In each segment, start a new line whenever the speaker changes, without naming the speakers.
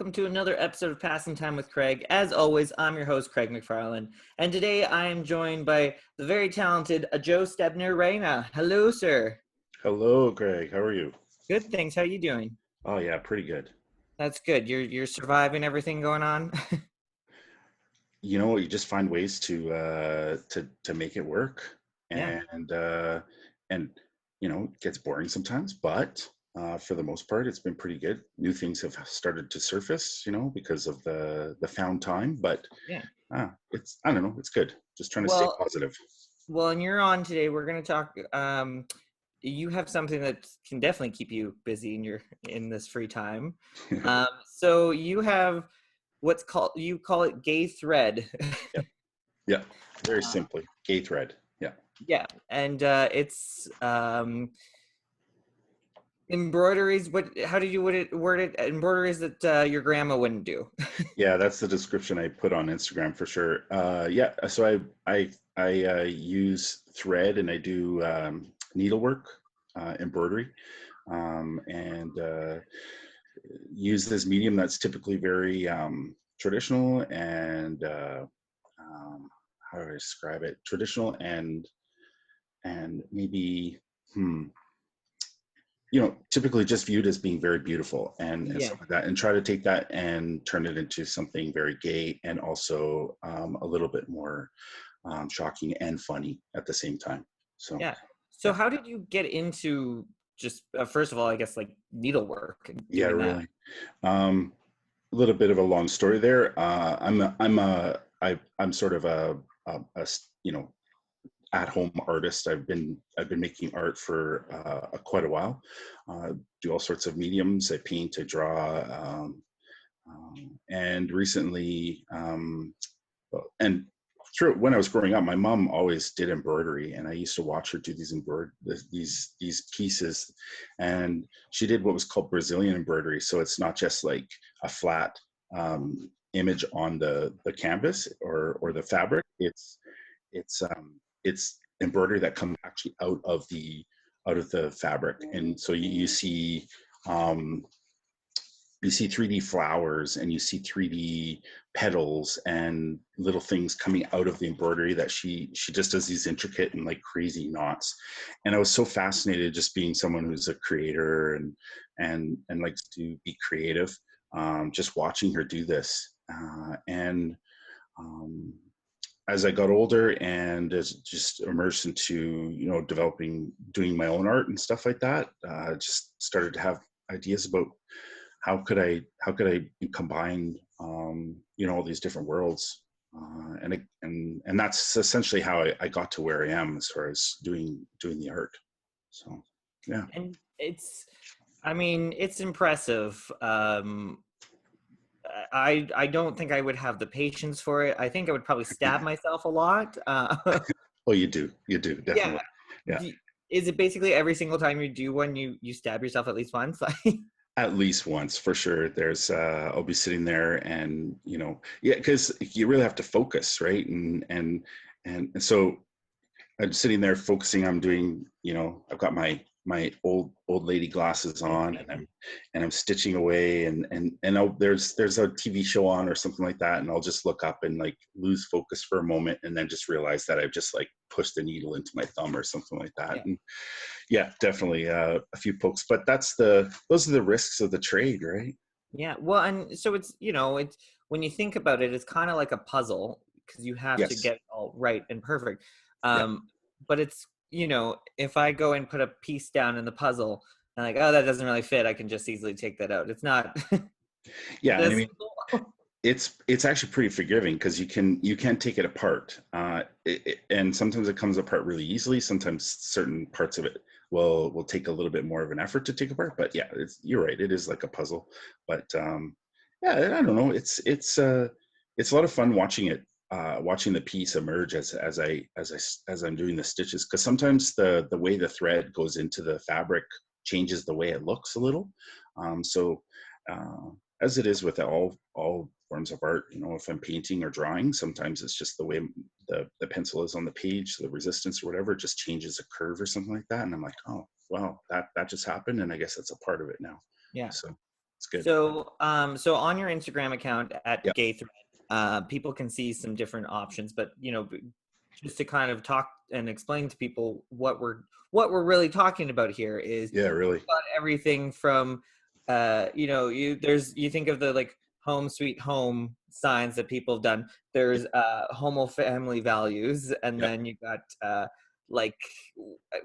welcome to another episode of Passing Time with Craig. As always, I'm your host, Craig McFarland, and today I am joined by the very talented Joe Stebner-Reina. Hello, sir.
Hello, Greg. How are you?
Good, thanks. How are you doing?
Oh yeah, pretty good.
That's good. You're surviving everything going on?
You know, you just find ways to make it work,
Yeah.
and it gets boring sometimes, but for the most part, it's been pretty good. New things have started to surface, because of the found time. But
Yeah.
it's I don't know, it's good. Just trying to stay
Well,
positive.
well, and you're on today. We're going to talk. You have something that can definitely keep you busy in this free time. So you have you call it gay thread.
Yeah, yeah. Very simply, gay thread. Yeah.
Yeah, and it's embroideries. How did you word it? Embroideries that your grandma wouldn't do.
Yeah, that's the description I put on Instagram for sure. Yeah, so I use thread and I do needlework, embroidery, and use this medium that's typically very traditional and how do I describe it? Traditional and maybe hmm, typically just viewed as being very beautiful and
Yeah,
stuff like that, and try to take that and turn it into something very gay and also a little bit more shocking and funny at the same time. So,
yeah. So
yeah,
how did you get into just first of all, I guess like needlework and
yeah,
doing that?
really. Um, a little bit of a long story there. I'm sort of a at-home artist. I've been making art for quite a while. Do all sorts of mediums. I paint, I draw, and recently, and through when I was growing up, my mom always did embroidery, and I used to watch her do these pieces, and she did what was called Brazilian embroidery. So it's not just like a flat image on the canvas or the fabric. It's embroidery that comes actually out of the fabric, and so um, you see 3D flowers and you see 3D petals and little things coming out of the embroidery that she just does these intricate and like crazy knots. And I was so fascinated, just being someone who's a creator and likes to be creative, just watching her do this. And um, as I got older and as just immersed into doing my own art and stuff like that, just started to have ideas about how could I combine all these different worlds, and that's essentially how I got to where I am as far as doing the art. So yeah.
And I mean, it's impressive. I don't think I would have the patience for it. I think I would probably stab myself a lot.
Oh, you do
Yeah.
definitely. Yeah,
Do, is it basically every single time you do one, you stab yourself at least once? Like,
at least once for sure. There's I'll be sitting there and yeah, because you really have to focus, right? And so I'm sitting there focusing. I'm doing, I've got my old lady glasses on, and I'm stitching away, and there's a TV show on or something like that, and I'll just look up and like lose focus for a moment, and then just realize that I've just like pushed the needle into my thumb or something like that.
yeah.
And yeah, definitely a few pokes, but those are the risks of the trade, right?
Yeah. Well, and so it's when you think about it, it's kind of like a puzzle because you have to
Yes.
get it all right and perfect.
Yeah.
Um, but it's, if I go and put a piece down in the puzzle and like, oh, that doesn't really fit, I can just easily take that out. It's not
Yeah, and I
this
mean,
simple.
it's actually pretty forgiving because you can take it apart, and sometimes it comes apart really easily. Sometimes certain parts of it will take a little bit more of an effort to take apart. But yeah, you're right. It is like a puzzle. But yeah, I don't know. It's a lot of fun watching it, watching the piece emerge as I'm doing the stitches, because sometimes the way the thread goes into the fabric changes the way it looks a little. So. As it is with all forms of art, if I'm painting or drawing, sometimes it's just the way the pencil is on the page, the resistance or whatever just changes a curve or something like that, and I'm like, oh wow, that just happened, and I guess that's a part of it now.
Yeah.
So It's good.
So on your Instagram account
Yeah.
at people can see some different options, but just to kind of talk and explain to people what we're really talking about here is
Yeah, really.
got everything from you think of the like home sweet home signs that people have done. There's homo family values, and
Yeah.
then you got like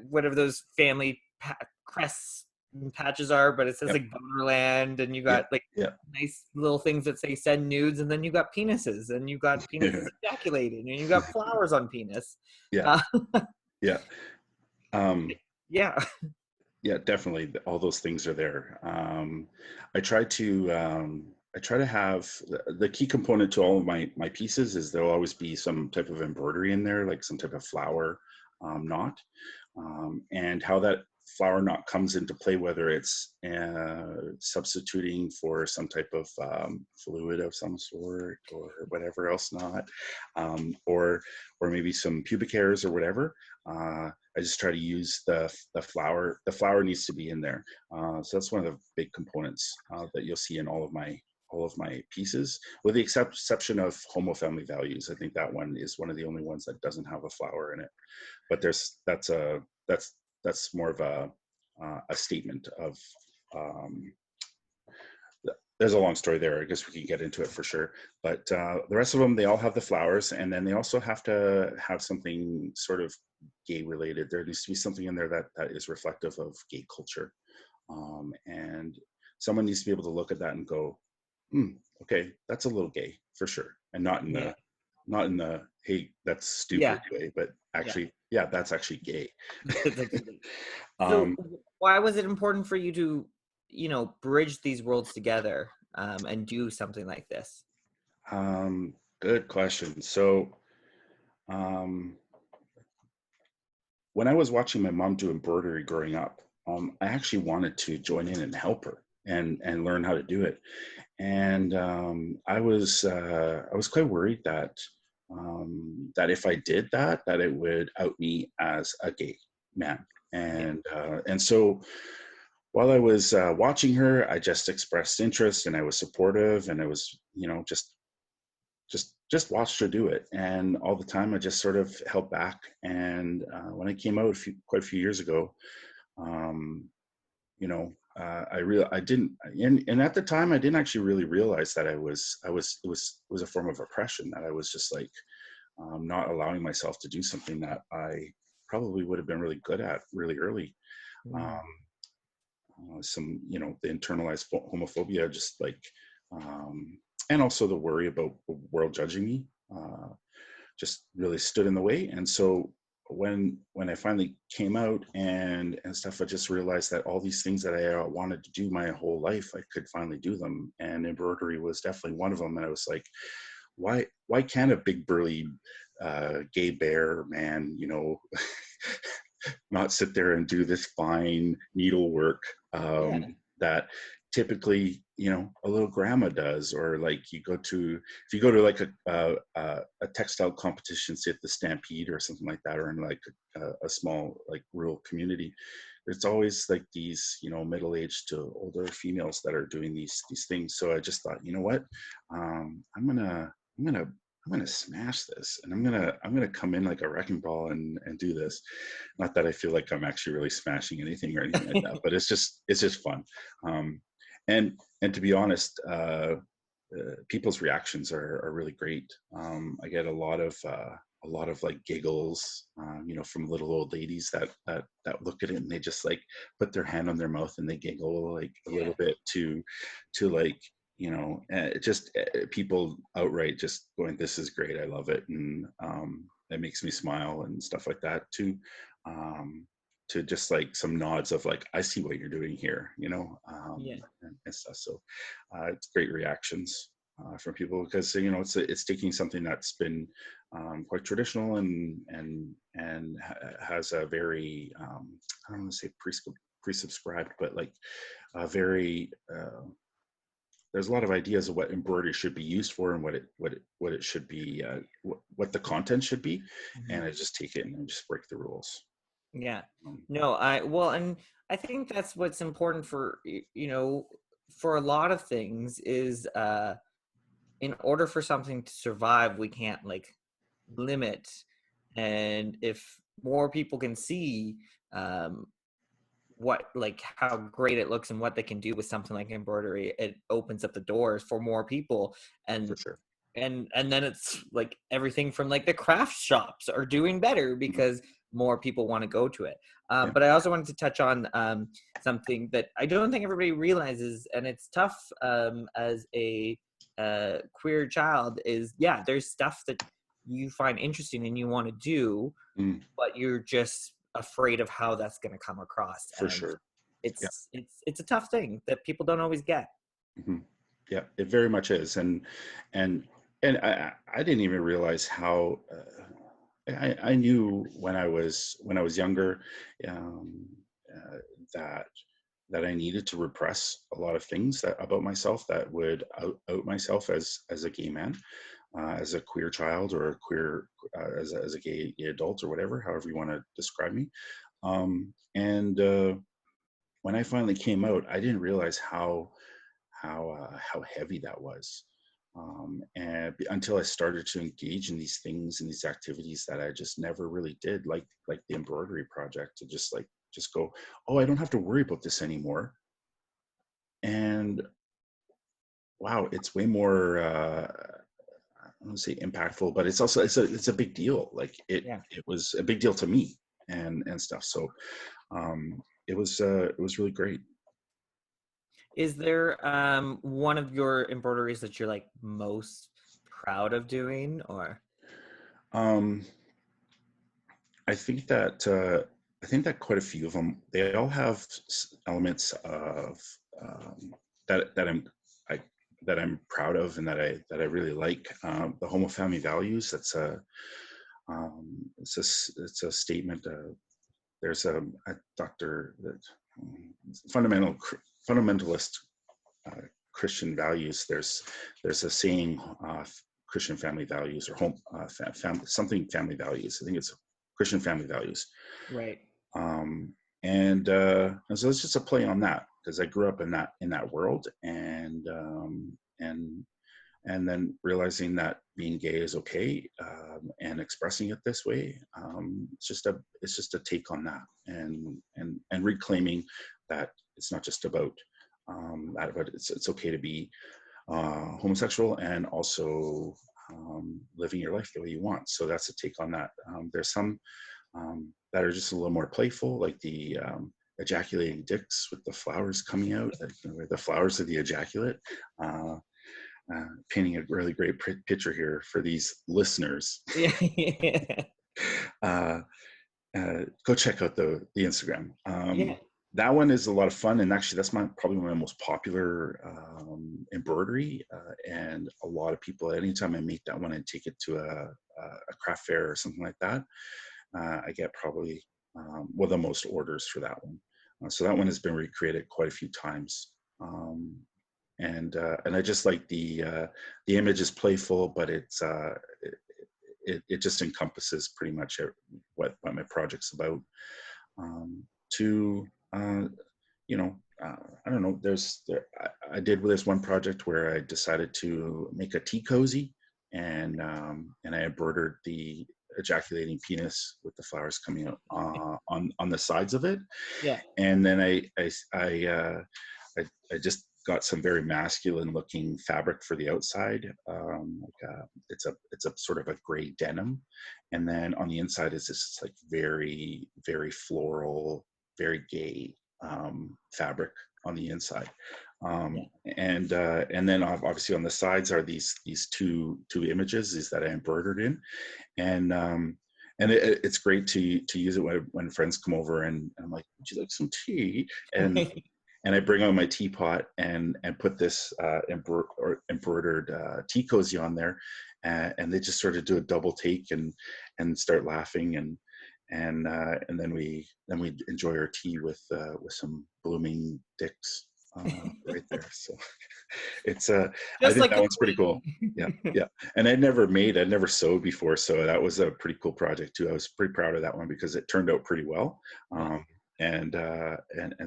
whatever those family crests and patches are, but it says
Yep.
like Bonerland, and you
Yeah.
got like
Yeah.
nice little things that say send nudes, and then you got penises, and you got penises ejaculating, and you got flowers on penis.
Yeah.
uh,
Yeah.
yeah.
Yeah, definitely. All those things are there. I try to have the key component to all of my pieces is there'll always be some type of embroidery in there, like some type of flower knot, and how that flower knot comes into play, whether it's substituting for some type of fluid of some sort or whatever else knot, or maybe some pubic hairs or whatever. I just try to use the flower. The flower needs to be in there. So that's one of the big components that you'll see in all of my pieces, with the exception of homo family values. I think that one is one of the only ones that doesn't have a flower in it. But that's more of a statement of. There's a long story there. I guess we can get into it for sure. But the rest of them, they all have the flowers, and then they also have to have something sort of gay related. There needs to be something in there that is reflective of gay culture, and someone needs to be able to look at that and go, okay, that's a little gay for sure, and not in the hey, that's stupid
Yeah.
way, but
Yeah.
actually, yeah, that's actually gay.
So
um,
why was it important for you to, bridge these worlds together, and do something like this?
Good question. So, um, when I was watching my mom do embroidery growing up, I actually wanted to join in and help her and learn how to do it. And I was quite worried that if I did that, that it would out me as a gay man.
Yeah.
And so while I was watching her, I just expressed interest and I was supportive, and I was, just watched her do it. And all the time I just sort of held back. And when I came out quite a few years ago, um, I didn't, and at the time I didn't actually really realize that it was a form of oppression, that I was just like not allowing myself to do something that I probably would have been really good at really early.
Mm.
Um, the internalized homophobia, just like, um, and also the worry about the world judging me, just really stood in the way. And so when I finally came out and stuff, I just realized that all these things that I wanted to do my whole life, I could finally do them, and embroidery was definitely one of them. And I was like, why can't a big burly gay bear man, not sit there and do this fine needlework
Yeah.
that typically, a little grandma does, or like if you go to like a textile competition, say at the Stampede or something like that, or in like a small like rural community, it's always like these, middle-aged to older females that are doing these things. So I just thought, you know what, I'm gonna I'm gonna smash this, and I'm gonna come in like a wrecking ball and do this. Not that I feel like I'm actually really smashing anything or anything like that, but it's just fun. Um, and to be honest, people's reactions are really great. I get a lot of like giggles, from little old ladies that look at it and they just like put their hand on their mouth and they giggle like a
Yeah.
little bit to like, just people outright just going, "This is great, I love it," and it makes me smile and stuff like that too. Um, to just like some nods of like, "I see what you're doing here,"
Yeah.
and stuff. So it's great reactions from people, because it's taking something that's been quite traditional and has a very I don't want to say presubscribed, but like a very there's a lot of ideas of what embroidery should be used for, and what it should be, what the content should be,
Mhm.
and I just take it and I just break the rules.
Yeah.
Um,
No, and I think that's what's important for, for a lot of things is in order for something to survive, we can't like limit. And if more people can see um, what like how great it looks and what they can do with something like embroidery, it opens up the doors for more people.
For
and
sure.
and then it's like everything from like the craft shops are doing better
Mhm.
because more people want to go to it.
Yeah,
But I also wanted to touch on something that I don't think everybody realizes, and it's tough as a queer child, is yeah, there's stuff that you find interesting and you want to do,
mm,
but you're just afraid of how that's going to come across.
for
And
sure. Yeah.
it's a tough thing that people don't always get.
Mhm. Yeah, it very much is, and I didn't even realize how I knew when I was younger, um, uh, that I needed to repress a lot of things that about myself that would out myself as a gay man, as a queer child, or a queer as a gay adult, or whatever, however you want to describe me. And when I finally came out, I didn't realize how heavy that was. Until I started to engage in these things and these activities that I just never really did, like the embroidery project, to just go, oh, I don't have to worry about this anymore. And wow, it's way more I don't want to say impactful, but it's also it's a big deal. Like
Yeah.
it was a big deal to me and stuff. So it was really great.
Is there one of your embroideries that you're like most proud of doing, or
Um, I think that quite a few of them, they all have elements of um, that I that I'm proud of, and that I really like. The homo family values. It's a statement. There's a doctor that fundamentalist uh, Christian values. There's a saying, Christian family values, or home something family values. I think it's Christian family values.
right?
um, and so it's just a play on that, because I grew up in that world, and then realizing that being gay is okay, and expressing it this way. It's just a take on that, and reclaiming that it's not just about that, but it's okay to be homosexual, and also living your life the way you want. So that's a take on that. There's some that are just a little more playful, like the ejaculating dicks with the flowers coming out, the flowers of the ejaculate. Uh, Painting a really great picture here for these listeners.
Yeah.
uh, Go check out the Instagram.
Yeah.
That one is a lot of fun, and actually that's probably my most popular embroidery. And a lot of people, anytime I make that one and take it to a craft fair or something like that, I get probably the most orders for that one. So that one has been recreated quite a few times. And I just like the image is playful, but it just encompasses pretty much what my project's about. To you know, I don't know. I did this one project where I decided to make a tea cozy, and I embroidered the ejaculating penis with the flowers coming out on the sides of it.
Yeah.
And then I just got some very masculine looking fabric for the outside. It's a sort of a gray denim, and then on the inside is this like very, very floral, very gay fabric on the inside.
Yeah.
And then obviously on the sides are these two images is that I embroidered in. And it's great to use it when friends come over, and I'm like, would you like some tea? And I bring out my teapot and put this embroidered tea cozy on there, and they just sort of do a double take and start laughing, and then we enjoy our tea with some blooming dicks right there. So it's I
Just
think
like
that
a
one's pretty cool. Yeah,
queen.
yeah. And I'd never sewed before, so that was a pretty cool project too. I was pretty proud of that one because it turned out pretty well.
Yeah.
and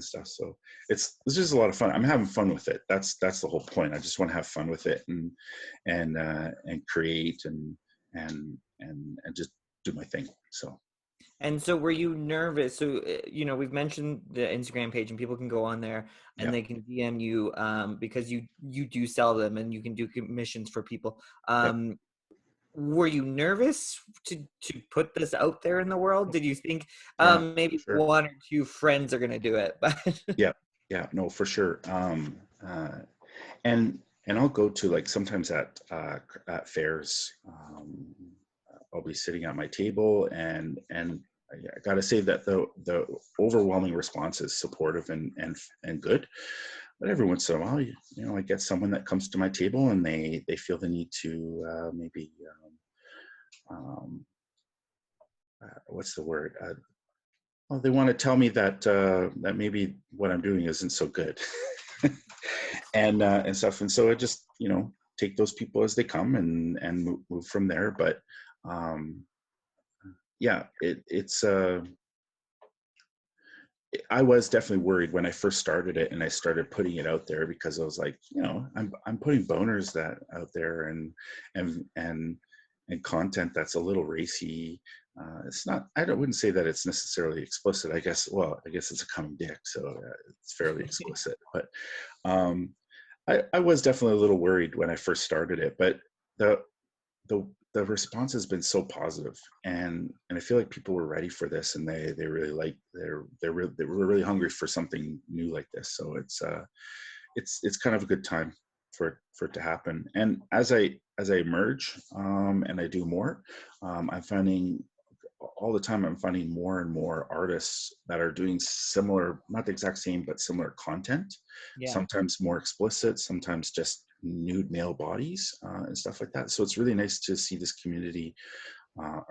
stuff. So it's just a lot of fun. I'm having fun with it. That's the whole point. I just want to have fun with it and create and just do my thing. So.
And so were you nervous? So, we've mentioned the Instagram page and people can go on there and
Yeah.
they can DM you because you do sell them and you can do commissions for people.
Yep.
Were you nervous to put this out there in the world? Did you think
Yeah, for
maybe
sure.
one or two friends are going to do it? But
Yeah. Yeah. No, for sure. And I'll go to, like, sometimes at fairs, I'll be sitting at my table, and I got to say that the overwhelming response is supportive and good. But every once in a while, I get someone that comes to my table and they feel the need to maybe um, what's the word? Well, they want to tell me that that maybe what I'm doing isn't so good, and stuff. And so I just take those people as they come and move from there. But um, yeah, it's I was definitely worried when I first started it and I started putting it out there, because I was like, I'm putting boners that out there and and and content that's a little racy. It's not. Wouldn't say that it's necessarily explicit. I guess. Well, I guess it's a coming dick, so it's fairly explicit. But um, I was definitely a little worried when I first started it, but the the response has been so positive, and I feel like people were ready for this, and they really like they were really hungry for something new like this. So it's kind of a good time for it to happen. And as I emerge and I do more, I'm finding all the time, I'm finding more and more artists that are doing similar, not the exact same, but similar content,
yeah.
sometimes more explicit, sometimes just nude male bodies and stuff like that. So it's really nice to see this community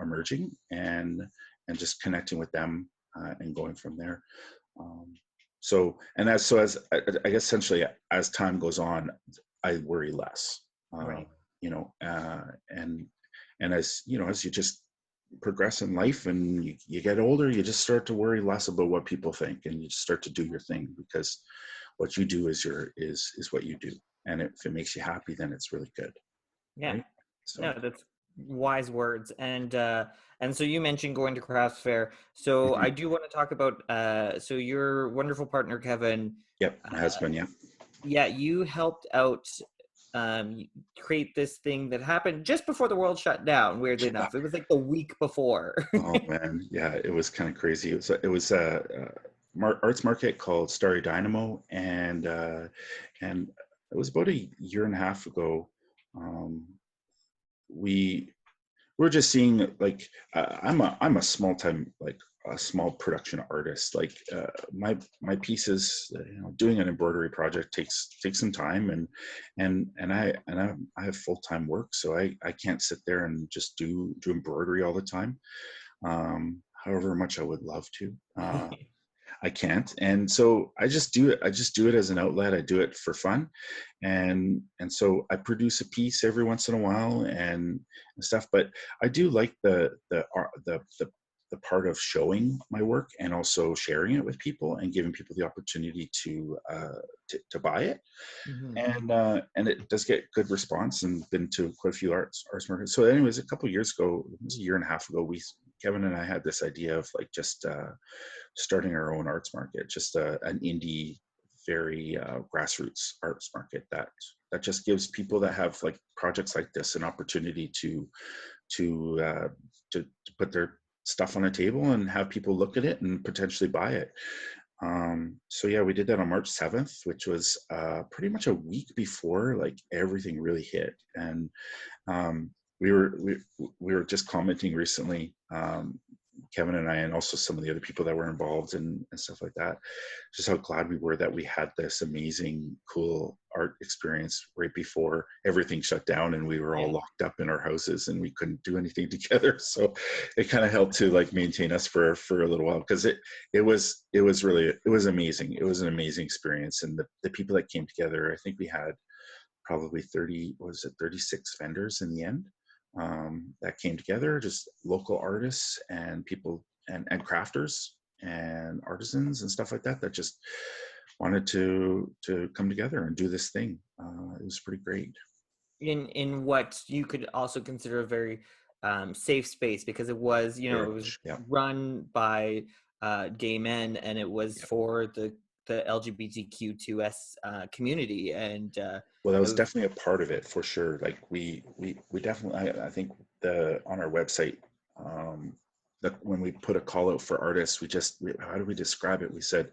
emerging and just connecting with them and going from there. Um, I guess essentially as time goes on, I worry less. Uh,
Right.
you know, and as as you just progress in life and you get older, you just start to worry less about what people think, and you just start to do your thing, because what you do is what you do, and if it makes you happy, then it's really good,
Yeah.
right? So
No, that's wise words. And so you mentioned going to crafts fair. So
mhm.
I do want to talk about so your wonderful partner Kevin,
Yep, my
uh,
husband. Yeah.
yeah, you helped out create this thing that happened just before the world shut down, weirdly enough. It was like the week before.
Oh man, yeah, it was kind of crazy. It was arts market called Starry Dynamo, and it was about a year and a half ago. Um, we we're just seeing, like, I'm a small time, like a small production artist. Like my pieces, doing an embroidery project takes some time, and I have full-time work, so I can't sit there and just do embroidery all the time. However much I would love to. I can't, and so I just do it. I just do it as an outlet. I do it for fun, and so I produce a piece every once in a while and stuff. But I do like the part of showing my work and also sharing it with people and giving people the opportunity to buy it.
Hmm.
And it does get good response, and been to quite a few arts markets. So anyways, a couple of years ago, it was a year and a half ago, we Kevin and I had this idea of, like, just starting our own arts market, just an indie, very grassroots arts market that just gives people that have, like, projects like this an opportunity to uh, to put their stuff on a table and have people look at it and potentially buy it. So yeah, we did that on March 7th, which was pretty much a week before, like, everything really hit. And um, we were just commenting recently, Kevin and I, and also some of the other people that were involved and stuff like that, just how glad we were that we had this amazing, cool art experience right before everything shut down and we were all
Yeah.
locked up in our houses and we couldn't do anything together. So it kind of helped to, like, maintain us for a little while, because it was amazing. It was an amazing experience, and the people that came together, I think we had probably 36 vendors in the end, that came together, just local artists and people and crafters, and artisans and stuff like that that just wanted to come together and do this thing. It was pretty great.
In what you could also consider a very safe space, because it was, you know,
Very
it was
much. Yeah.
run by gay men, and it was
Yep.
for the LGBTQ2S community, and
Well, that
it
was
was,
definitely a part of it for sure. Like we definitely, I think the on our website, that when we put a call out for artists, how do we describe it? We said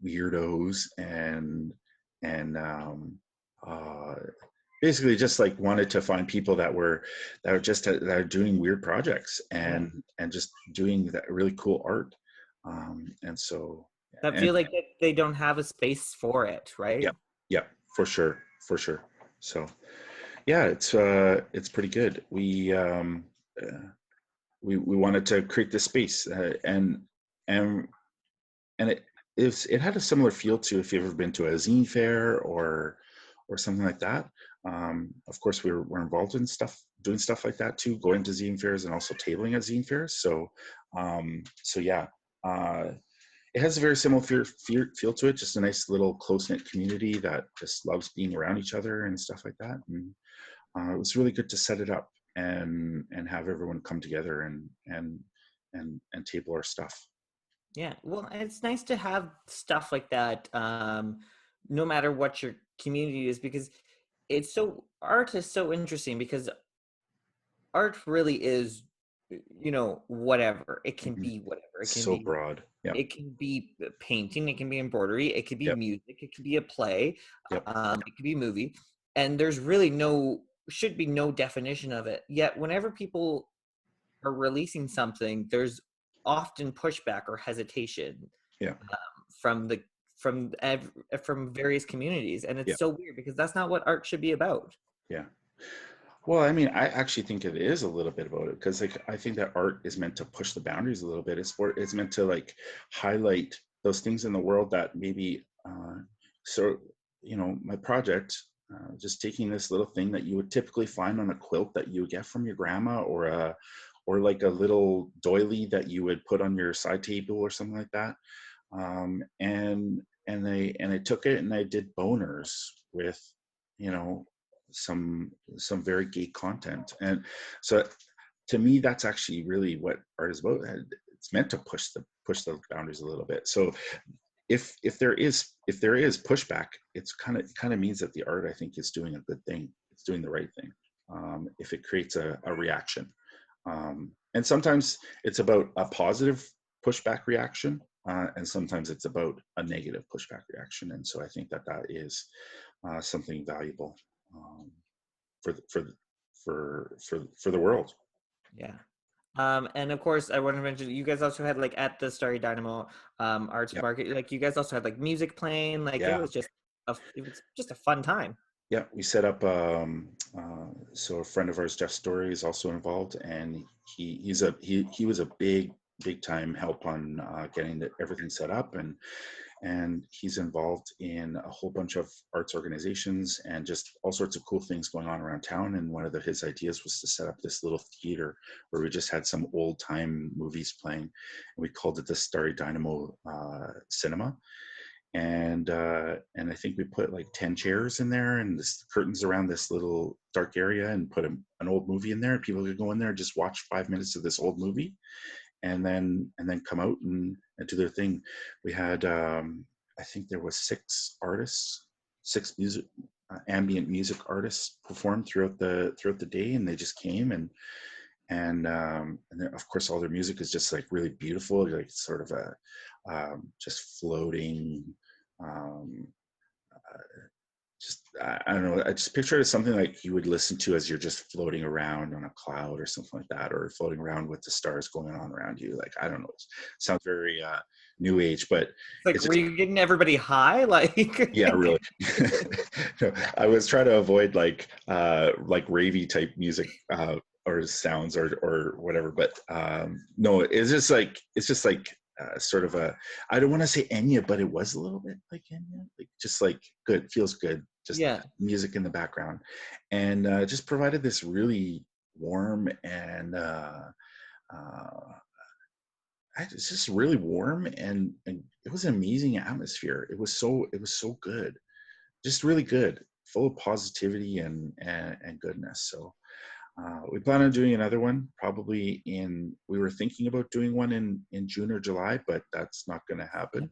weirdos and uh, basically just like wanted to find people that are doing weird projects
yeah,
and just doing that really cool art. And so
that
and
feel like that they don't have a space for it, right?
yeah, yeah, for sure. So yeah, it's pretty good. Uh, we wanted to create this space, and and it had a similar feel to if you've ever been to a zine fair or something like that. Of course, we're involved in stuff, doing stuff like that too, going to zine fairs and also tabling at zine fairs. So yeah, it has a very similar feel to it. Just a nice little close knit community that just loves being around each other and stuff like that. And it was really good to set it up and have everyone come together and table our stuff.
Yeah, well, it's nice to have stuff like that, no matter what your community is, because art is so interesting, because art really is, you know, whatever. It can
Mhm.
be whatever.
So broad. Yep.
It can be painting, it can be embroidery, it could be
Yep.
music, it could be a play,
Yep.
it could be a movie, and there's really should be no definition of it. Yet whenever people are releasing something, there's often pushback or hesitation
Yeah.
from the from various communities, and
Yeah.
it's so weird because that's not what art should be about.
Yeah. Well, I mean, I actually think it is a little bit about it because, like, I think that art is meant to push the boundaries a little bit. It's meant to like highlight those things in the world that maybe. So, my project, just taking this little thing that you would typically find on a quilt that you would get from your grandma, or like a little doily that you would put on your side table or something like that. And they took it and they did boners with, you know, some very gay content. And so to me, that's actually really what art is about. And it's meant to push the boundaries a little bit. So if there is pushback, it's kind of means that the art, I think, is doing a good thing. It's doing the right thing. If it creates a reaction, and sometimes it's about a positive pushback reaction, and sometimes it's about a negative pushback reaction. And so I think that is something valuable, for the world.
Yeah. And of course, I want to mention you guys also had, like, at the Starry Dynamo Arts
Yeah,
Market, like you guys also had like music playing. Like
yeah,
it was just a fun time.
yeah. We set up. So a friend of ours, Jeff Story, is also involved, and he was a big time help on getting everything set up, and he's involved in a whole bunch of arts organizations and just all sorts of cool things going on around town. And one of his ideas was to set up this little theater where we just had some old time movies playing, and we called it the Starry Dynamo Cinema. And I think we put like 10 chairs in there and this curtains around this little dark area, and put an old movie in there, and people could go in there and just watch 5 minutes of this old movie, and then come out and do their thing. We had, I think there was six music ambient music artists performed throughout the day, and they just came, and then, of course, all their music is just like really beautiful, like sort of a just floating, um, just I don't know. I just picture it as something like you would listen to as you're just floating around on a cloud or something like that, or floating around with the stars going on around you. Like, I don't know. It sounds very new age, but
It's like,
it's
were
just,
you getting everybody high? Like,
yeah, really. No, I was trying to avoid like ravey type music, or sounds, or whatever, but no, it's just like sort of a, I don't want to say Enya, but it was a little bit like Enya, like just like good, feels good, just
yeah,
music in the background, and just provided this really warm and uh, it's just really warm, and it was an amazing atmosphere. It was so good, just really good, full of positivity and goodness. So we plan on doing another one probably we were thinking about doing one in June or July, but that's not going to happen.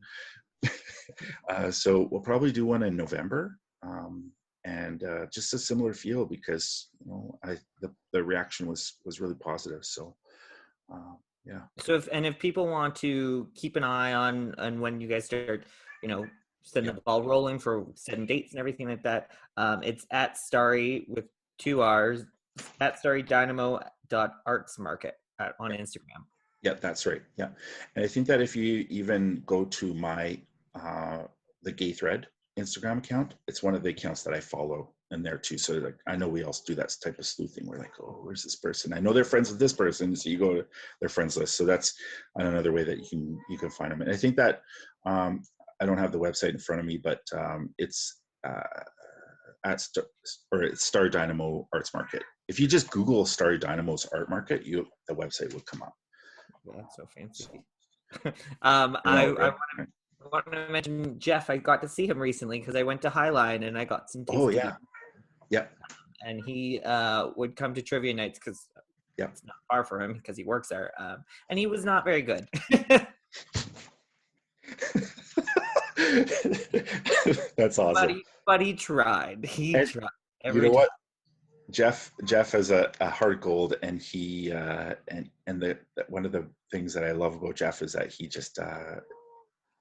So we'll probably do one in November, and just a similar feel, because the reaction was really positive. So yeah.
So if people want to keep an eye on when you guys start, setting
Yeah.
the ball rolling for setting dates and everything like that, it's at Starry with 2 R's, at Starry Dynamo .artsmarket on Instagram.
Yeah, that's right. Yeah. And I think that if you even go to my the Gay Thread Instagram account, it's one of the accounts that I follow in there too. So like, I know we also do that type of sleuthing. We're like, oh, where's this person? I know they're friends with this person, so you go to their friends list. So that's another way that you can find them. And I think that I don't have the website in front of me, but it's it's Star Dynamo Arts Market. If you just Google Star Dynamo's Art Market, the website will come up.
Yeah, that's so fancy.
Right?
I want to mention Jeff. I got to see him recently because I went to Highline and I got some tasting.
Oh yeah, yeah.
And he would come to trivia nights because it's not far for him because he works there. And he was not very good.
That's awesome.
But he tried. He tried.
You know what? Jeff has a heart gold, and he and one of the things that I love about Jeff is that he just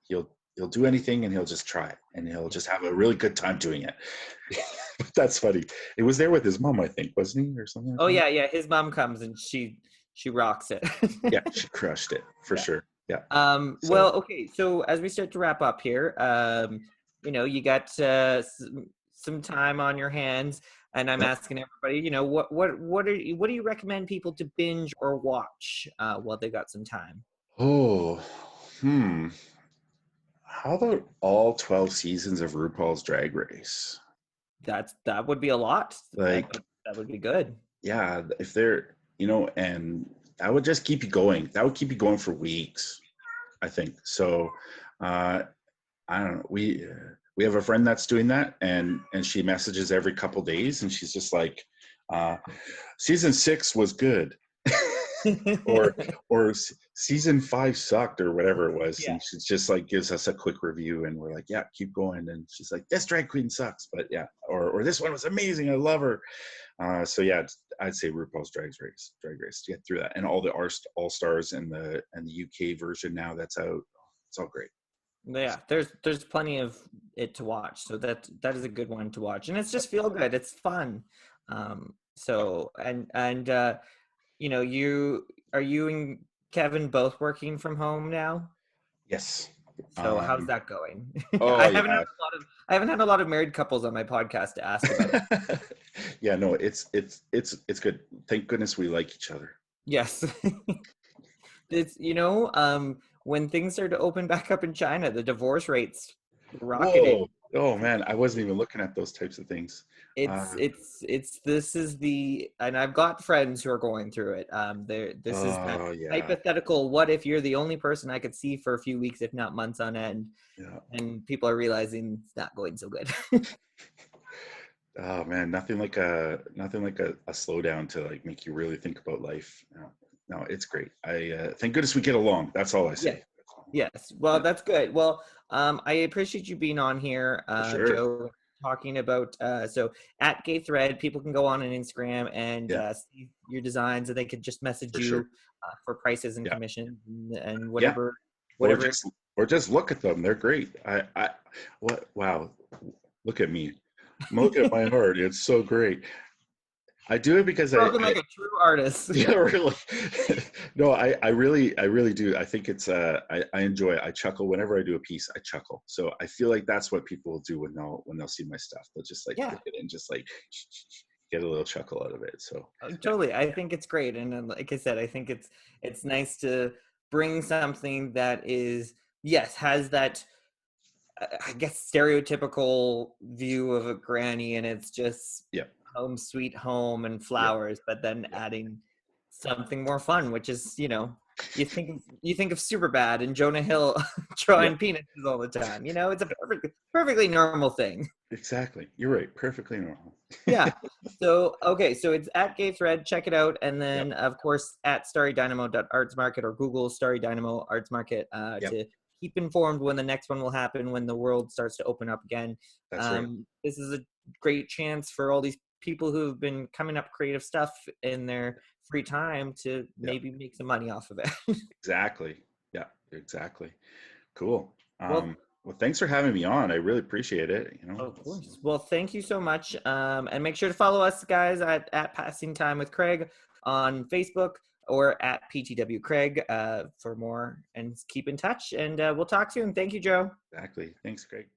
he'll do anything, and he'll just try it, and he'll just have a really good time doing it. That's funny. It was there with his mom, I think, wasn't he, or something?
Oh yeah. His mom comes and she rocks it.
Yeah, she crushed it for sure. Yeah.
Well, okay. So as we start to wrap up here, you got some time on your hands, and I'm asking everybody, what do you recommend people to binge or watch while they got some time?
Oh, how about all 12 seasons of RuPaul's Drag Race?
That would be a lot.
Like,
that would be good.
Yeah, if they're, and that would just keep you going. That would keep you going for weeks, I think. So, I don't know. We have a friend that's doing that, and she messages every couple days, and she's just like, season 6 was good. or season 5 sucked, or whatever it was. And she just like gives us a quick review, and we're like, yeah, keep going. And she's like, this drag queen sucks, but yeah, or this one was amazing, I love her. So yeah, I'd say RuPaul's Drag Race to get through that, and all the All Stars and the UK version now that's out. It's all great.
Yeah, there's plenty of it to watch, so that is a good one to watch, and it's just feel good, it's fun. So you and Kevin both working from home now?
Yes.
So how's that going?
Oh,
I haven't had a lot of married couples on my podcast to ask about it.
Yeah, no, it's good. Thank goodness we like each other.
Yes. It's when things start to open back up in China, the divorce rates rocketing.
Whoa. Oh man, I wasn't even looking at those types of things.
And I've got friends who are going through it. This is that hypothetical, what if you're the only person I could see for a few weeks, if not months on end, and people are realizing it's not going so good.
Oh man, nothing like a slowdown to like make you really think about life. No, it's great. Thank goodness we get along. That's all I say.
Yeah. Yes. Well, that's good. Well, I appreciate you being on here,
sure.
Joe, talking about, so at Gay Thread, people can go on Instagram and see your designs, and they can just message you for prices and commissions and whatever.
Or just look at them. They're great. Wow. Look at me. Look at my art. It's so great. I do it because
I'm like a true artist.
Yeah, really. No, I really do. I think it's I enjoy it. I chuckle whenever I do a piece. I chuckle. So I feel like that's what people will do when they'll see my stuff. They'll just like look at it and just like get a little chuckle out of it. So
totally, I think it's great, and like I said, I think it's nice to bring something that has that, I guess, stereotypical view of a granny, and it's just home sweet home and flowers, but then adding something more fun, which is you think of Superbad and Jonah Hill
Yeah,
drawing penises all the time. It's a perfectly normal thing.
exactly. You're right. Perfectly normal.
Yeah. So okay, so it's at Gay Thread. Check it out, and
Yep.
then of course at starrydynamo.artsmarket or Google Starry Dynamo Arts Market
Yep.
to keep informed when the next one will happen when the world starts to open up again.
That's right.
This is a great chance for all these people who've been coming up creative stuff in their free time to
Yep.
maybe make some money off of it.
Exactly. Yeah. Exactly. Cool.
Well,
Well, thanks for having me on. I really appreciate it.
of course. Well, thank you so much. And make sure to follow us, guys, at Passing Time with Craig on Facebook or at PTW Craig for more. And keep in touch. And we'll talk soon. Thank you, Joe.
Exactly. Thanks, Greg.